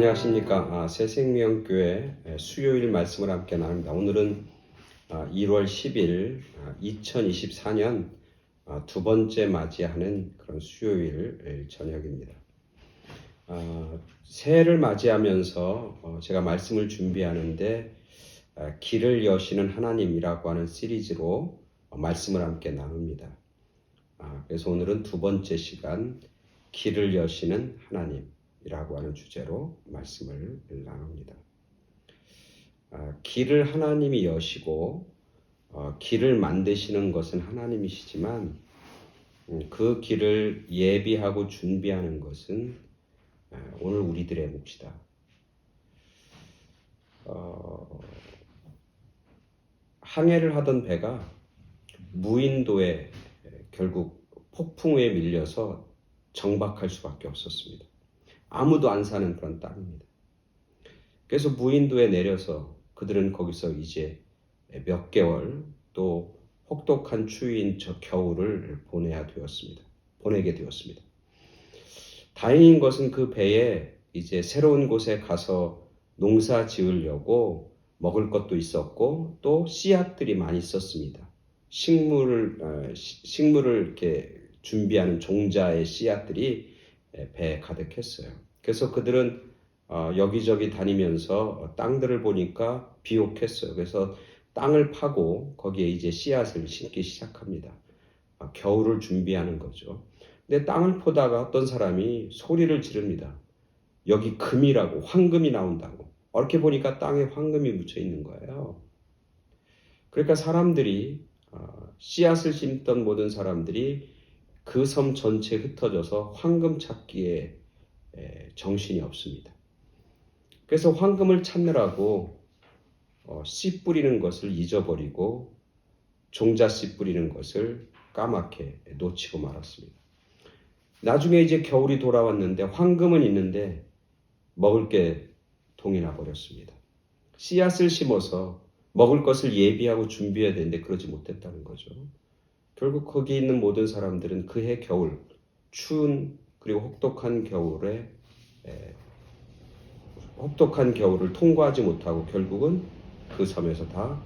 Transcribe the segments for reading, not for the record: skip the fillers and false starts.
안녕하십니까. 새생명교회 수요일 말씀을 함께 나눕니다. 오늘은 1월 10일 2024년 두 번째 맞이하는 그런 수요일 저녁입니다. 새해를 맞이하면서 제가 말씀을 준비하는데 길을 여시는 하나님이라고 하는 시리즈로 말씀을 함께 나눕니다. 그래서 오늘은 두 번째 시간 길을 여시는 하나님이라고 하는 주제로 말씀을 나눕니다. 길을 하나님이 여시고 길을 만드시는 것은 하나님이시지만 그 길을 예비하고 준비하는 것은 오늘 우리들의 몫이다. 항해를 하던 배가 무인도에 결국 폭풍우에 밀려서 정박할 수밖에 없었습니다. 아무도 안 사는 그런 땅입니다. 그래서 무인도에 내려서 그들은 거기서 이제 몇 개월 또 혹독한 추위인 저 겨울을 보내게 되었습니다. 다행인 것은 그 배에 이제 새로운 곳에 가서 농사 지으려고 먹을 것도 있었고 또 씨앗들이 많이 있었습니다. 식물을 이렇게 준비하는 종자의 씨앗들이 배에 가득했어요. 그래서 그들은 여기저기 다니면서 땅들을 보니까 비옥했어요. 그래서 땅을 파고 거기에 이제 씨앗을 심기 시작합니다. 겨울을 준비하는 거죠. 근데 땅을 포다가 어떤 사람이 소리를 지릅니다. 여기 금이라고, 황금이 나온다고. 이렇게 보니까 땅에 황금이 묻혀 있는 거예요. 그러니까 사람들이 씨앗을 심던 모든 사람들이 그 섬 전체에 흩어져서 황금 찾기에 정신이 없습니다. 그래서 황금을 찾느라고 씨 뿌리는 것을 잊어버리고 종자 씨 뿌리는 것을 까맣게 놓치고 말았습니다. 나중에 이제 겨울이 돌아왔는데 황금은 있는데 먹을 게 동이 나버렸습니다. 씨앗을 심어서 먹을 것을 예비하고 준비해야 되는데 그러지 못했다는 거죠. 결국 거기 있는 모든 사람들은 그해 겨울, 추운 그리고 혹독한 겨울을 통과하지 못하고 결국은 그 섬에서 다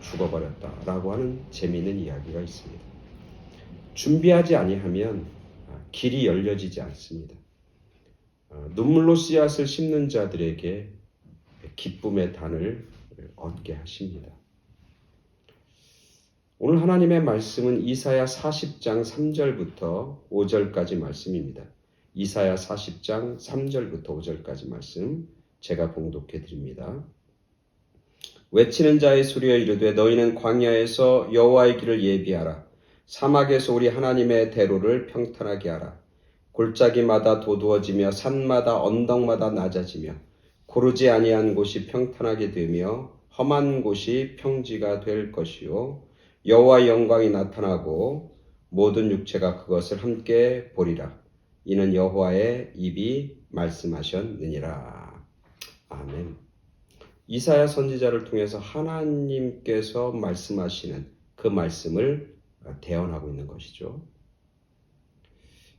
죽어버렸다라고 하는 재미있는 이야기가 있습니다. 준비하지 아니하면 길이 열려지지 않습니다. 눈물로 씨앗을 심는 자들에게 기쁨의 단을 얻게 하십니다. 오늘 하나님의 말씀은 이사야 40장 3절부터 5절까지 말씀입니다. 이사야 40장 3절부터 5절까지 말씀 제가 봉독해 드립니다. 외치는 자의 소리여 이르되 너희는 광야에서 여호와의 길을 예비하라. 사막에서 우리 하나님의 대로를 평탄하게 하라. 골짜기마다 도두어지며 산마다 언덕마다 낮아지며 고르지 아니한 곳이 평탄하게 되며 험한 곳이 평지가 될 것이요 여호와의 영광이 나타나고 모든 육체가 그것을 함께 보리라. 이는 여호와의 입이 말씀하셨느니라. 아멘. 이사야 선지자를 통해서 하나님께서 말씀하시는 그 말씀을 대언하고 있는 것이죠.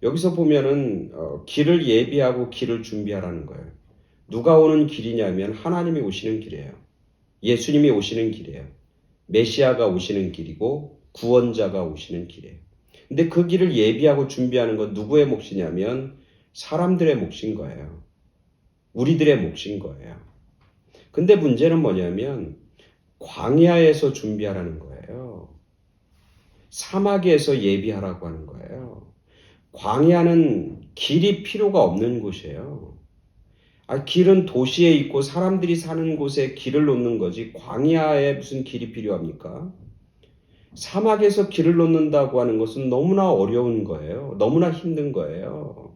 여기서 보면은 길을 예비하고 길을 준비하라는 거예요. 누가 오는 길이냐면 하나님이 오시는 길이에요. 예수님이 오시는 길이에요. 메시아가 오시는 길이고 구원자가 오시는 길이에요. 근데 그 길을 예비하고 준비하는 건 누구의 몫이냐면 사람들의 몫인 거예요. 우리들의 몫인 거예요. 근데 문제는 뭐냐면 광야에서 준비하라는 거예요. 사막에서 예비하라고 하는 거예요. 광야는 길이 필요가 없는 곳이에요. 길은 도시에 있고 사람들이 사는 곳에 길을 놓는 거지 광야에 무슨 길이 필요합니까? 사막에서 길을 놓는다고 하는 것은 너무나 어려운 거예요. 너무나 힘든 거예요.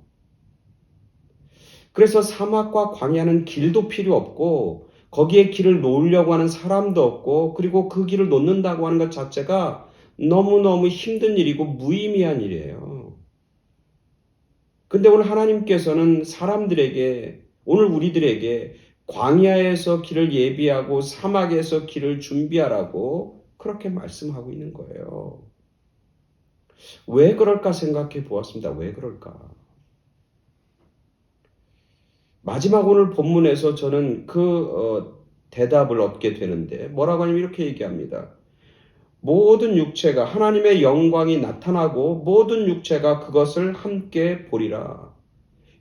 그래서 사막과 광야는 길도 필요 없고 거기에 길을 놓으려고 하는 사람도 없고 그리고 그 길을 놓는다고 하는 것 자체가 너무너무 힘든 일이고 무의미한 일이에요. 근데 오늘 하나님께서는 오늘 우리들에게 광야에서 길을 예비하고 사막에서 길을 준비하라고 그렇게 말씀하고 있는 거예요. 왜 그럴까 생각해 보았습니다. 왜 그럴까? 마지막 오늘 본문에서 저는 대답을 얻게 되는데 뭐라고 하냐면 이렇게 얘기합니다. 모든 육체가 하나님의 영광이 나타나고 모든 육체가 그것을 함께 보리라.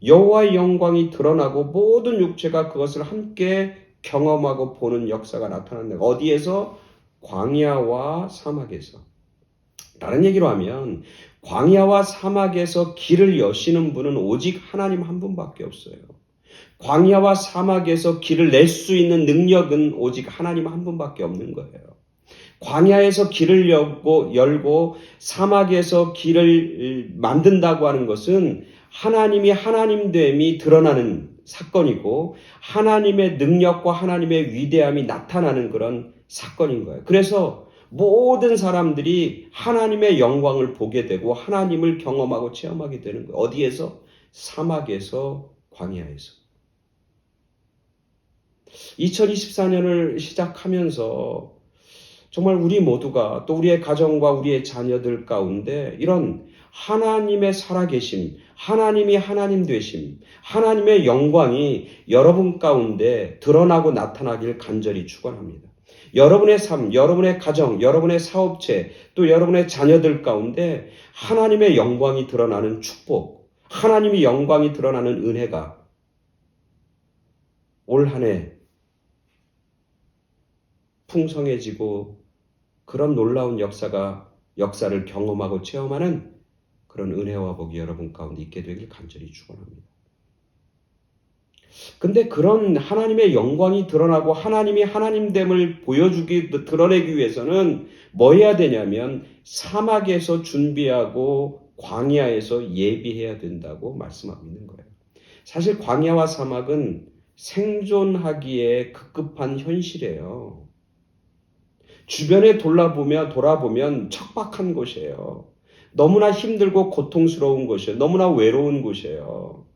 여호와의 영광이 드러나고 모든 육체가 그것을 함께 경험하고 보는 역사가 나타난다. 어디에서? 광야와 사막에서. 다른 얘기로 하면 광야와 사막에서 길을 여시는 분은 오직 하나님 한 분밖에 없어요. 광야와 사막에서 길을 낼 수 있는 능력은 오직 하나님 한 분밖에 없는 거예요. 광야에서 길을 열고 사막에서 길을 만든다고 하는 것은 하나님이 하나님됨이 드러나는 사건이고 하나님의 능력과 하나님의 위대함이 나타나는 그런 사건인 거예요. 그래서 모든 사람들이 하나님의 영광을 보게 되고 하나님을 경험하고 체험하게 되는 거예요. 어디에서? 사막에서, 광야에서. 2024년을 시작하면서 정말 우리 모두가 또 우리의 가정과 우리의 자녀들 가운데 이런 하나님의 살아계심, 하나님이 하나님 되심, 하나님의 영광이 여러분 가운데 드러나고 나타나길 간절히 축원합니다. 여러분의 삶, 여러분의 가정, 여러분의 사업체, 또 여러분의 자녀들 가운데 하나님의 영광이 드러나는 축복, 하나님의 영광이 드러나는 은혜가 올 한 해 풍성해지고 그런 놀라운 역사를 경험하고 체험하는 그런 은혜와 복이 여러분 가운데 있게 되길 간절히 축원합니다. 근데 그런 하나님의 영광이 드러나고 하나님이 하나님됨을 드러내기 위해서는 뭐 해야 되냐면 사막에서 준비하고 광야에서 예비해야 된다고 말씀하고 있는 거예요. 사실 광야와 사막은 생존하기에 급급한 현실이에요. 주변에 돌아보면 척박한 곳이에요. 너무나 힘들고 고통스러운 곳이에요. 너무나 외로운 곳이에요.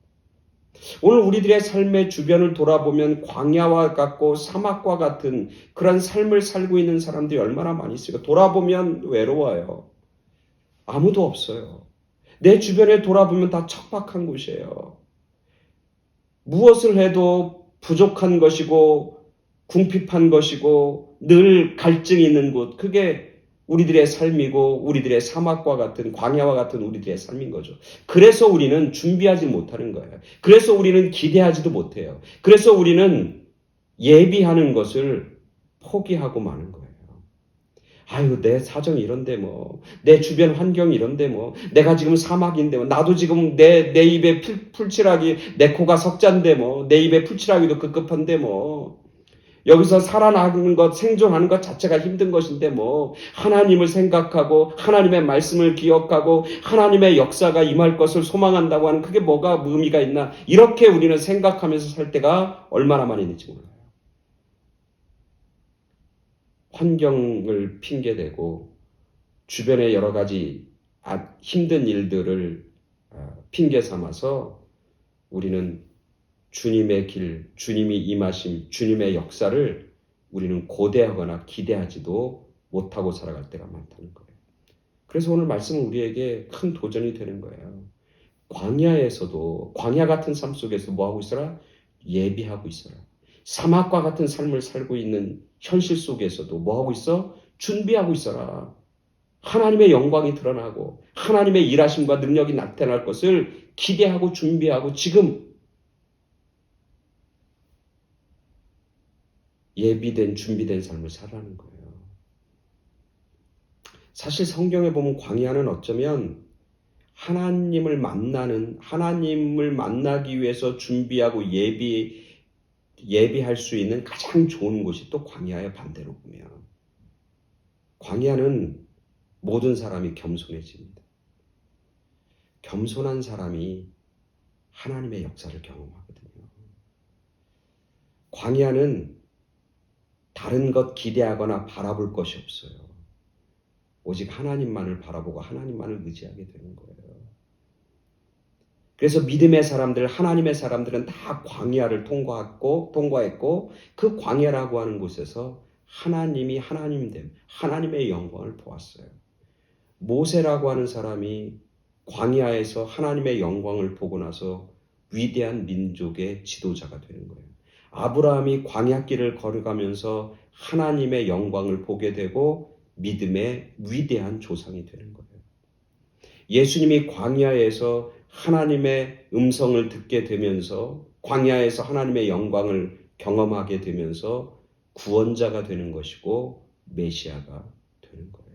오늘 우리들의 삶의 주변을 돌아보면 광야와 같고 사막과 같은 그런 삶을 살고 있는 사람들이 얼마나 많이 있어요. 돌아보면 외로워요. 아무도 없어요. 내 주변에 돌아보면 다 척박한 곳이에요. 무엇을 해도 부족한 것이고 궁핍한 것이고 늘 갈증이 있는 곳, 그게 우리들의 삶이고 우리들의 사막과 같은 광야와 같은 우리들의 삶인 거죠. 그래서 우리는 준비하지 못하는 거예요. 그래서 우리는 기대하지도 못해요. 그래서 우리는 예비하는 것을 포기하고 마는 거예요. 아유, 내 사정이 이런데 뭐, 내 주변 환경이 이런데 뭐, 내가 지금 사막인데 뭐, 나도 지금 내 입에 풀칠하기, 내 코가 석잔데 뭐, 내 입에 풀칠하기도 급급한데 뭐, 여기서 살아나는 것, 생존하는 것 자체가 힘든 것인데 뭐 하나님을 생각하고 하나님의 말씀을 기억하고 하나님의 역사가 임할 것을 소망한다고 하는 그게 뭐가 의미가 있나 이렇게 우리는 생각하면서 살 때가 얼마나 많이 있는지 몰라요. 환경을 핑계대고 주변의 여러 가지 힘든 일들을 핑계 삼아서 우리는 주님의 길, 주님이 임하심, 주님의 역사를 우리는 고대하거나 기대하지도 못하고 살아갈 때가 많다는 거예요. 그래서 오늘 말씀은 우리에게 큰 도전이 되는 거예요. 광야에서도 광야 같은 삶 속에서 뭐하고 있어라? 예비하고 있어라. 사막과 같은 삶을 살고 있는 현실 속에서도 뭐하고 있어? 준비하고 있어라. 하나님의 영광이 드러나고 하나님의 일하심과 능력이 나타날 것을 기대하고 준비하고 지금 예비된 준비된 삶을 살아가는 거예요. 사실 성경에 보면 광야는 어쩌면 하나님을 만나기 위해서 준비하고 예비할 수 있는 가장 좋은 곳이 또 광야의 반대로 보면 광야는 모든 사람이 겸손해집니다. 겸손한 사람이 하나님의 역사를 경험하거든요. 광야는 다른 것 기대하거나 바라볼 것이 없어요. 오직 하나님만을 바라보고 하나님만을 의지하게 되는 거예요. 그래서 믿음의 사람들, 하나님의 사람들은 다 광야를 통과했고 그 광야라고 하는 곳에서 하나님이 하나님됨, 하나님의 영광을 보았어요. 모세라고 하는 사람이 광야에서 하나님의 영광을 보고 나서 위대한 민족의 지도자가 되는 거예요. 아브라함이 광야길을 걸어가면서 하나님의 영광을 보게 되고 믿음의 위대한 조상이 되는 거예요. 예수님이 광야에서 하나님의 음성을 듣게 되면서 광야에서 하나님의 영광을 경험하게 되면서 구원자가 되는 것이고 메시아가 되는 거예요.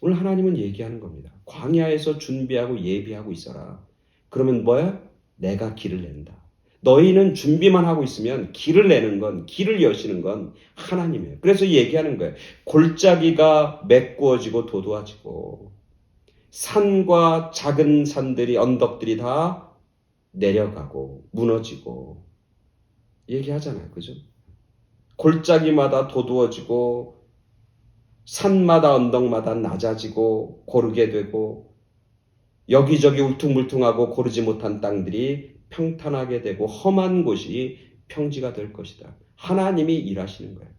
오늘 하나님은 얘기하는 겁니다. 광야에서 준비하고 예비하고 있어라. 그러면 뭐야? 내가 길을 낸다. 너희는 준비만 하고 있으면 길을 내는 건, 길을 여시는 건 하나님이에요. 그래서 얘기하는 거예요. 골짜기가 메꾸어지고 도도해지고 산과 작은 산들이, 언덕들이 다 내려가고 무너지고 얘기하잖아요. 그죠? 골짜기마다 도두어지고 산마다 언덕마다 낮아지고 고르게 되고 여기저기 울퉁불퉁하고 고르지 못한 땅들이 평탄하게 되고 험한 곳이 평지가 될 것이다. 하나님이 일하시는 거예요.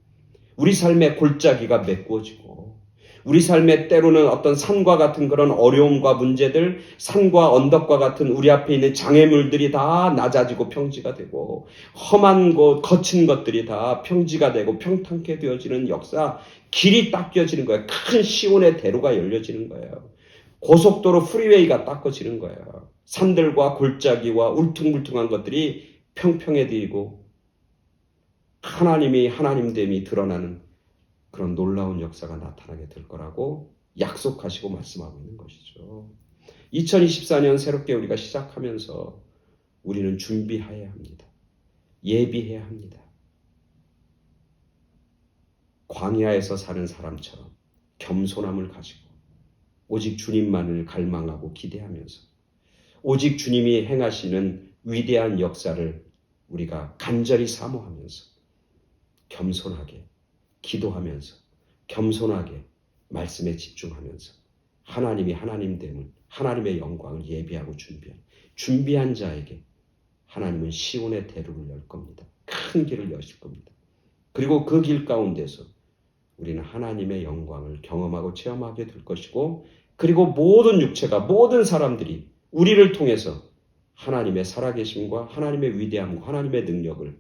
우리 삶의 골짜기가 메꾸어지고 우리 삶에 때로는 어떤 산과 같은 그런 어려움과 문제들, 산과 언덕과 같은 우리 앞에 있는 장애물들이 다 낮아지고 평지가 되고 험한 곳, 거친 것들이 다 평지가 되고 평탄케 되어지는 역사, 길이 닦여지는 거예요. 큰 시온의 대로가 열려지는 거예요. 고속도로 프리웨이가 닦아지는 거예요. 산들과 골짜기와 울퉁불퉁한 것들이 평평해지고 하나님이 하나님됨이 드러나는 그런 놀라운 역사가 나타나게 될 거라고 약속하시고 말씀하고 있는 것이죠. 2024년 새롭게 우리가 시작하면서 우리는 준비해야 합니다. 예비해야 합니다. 광야에서 사는 사람처럼 겸손함을 가지고 오직 주님만을 갈망하고 기대하면서 오직 주님이 행하시는 위대한 역사를 우리가 간절히 사모하면서 겸손하게 기도하면서 겸손하게 말씀에 집중하면서 하나님이 하나님됨을 하나님의 영광을 예비하고 준비한 자에게 하나님은 시온의 대로를 열 겁니다. 큰 길을 여실 겁니다. 그리고 그 길 가운데서 우리는 하나님의 영광을 경험하고 체험하게 될 것이고 그리고 모든 육체가 모든 사람들이 우리를 통해서 하나님의 살아계심과 하나님의 위대함과 하나님의 능력을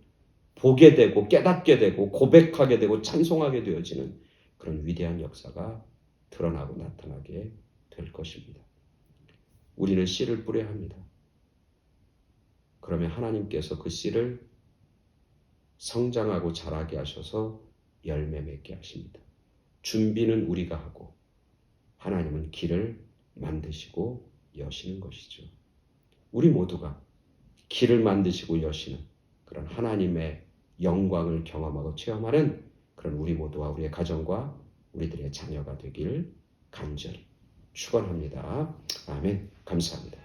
보게 되고 깨닫게 되고 고백하게 되고 찬송하게 되어지는 그런 위대한 역사가 드러나고 나타나게 될 것입니다. 우리는 씨를 뿌려야 합니다. 그러면 하나님께서 그 씨를 성장하고 자라게 하셔서 열매 맺게 하십니다. 준비는 우리가 하고 하나님은 길을 만드시고 여시는 것이죠. 우리 모두가 길을 만드시고 여시는 그런 하나님의 영광을 경험하고 체험하는 그런 우리 모두와 우리의 가정과 우리들의 자녀가 되길 간절히 축원합니다. 아멘. 감사합니다.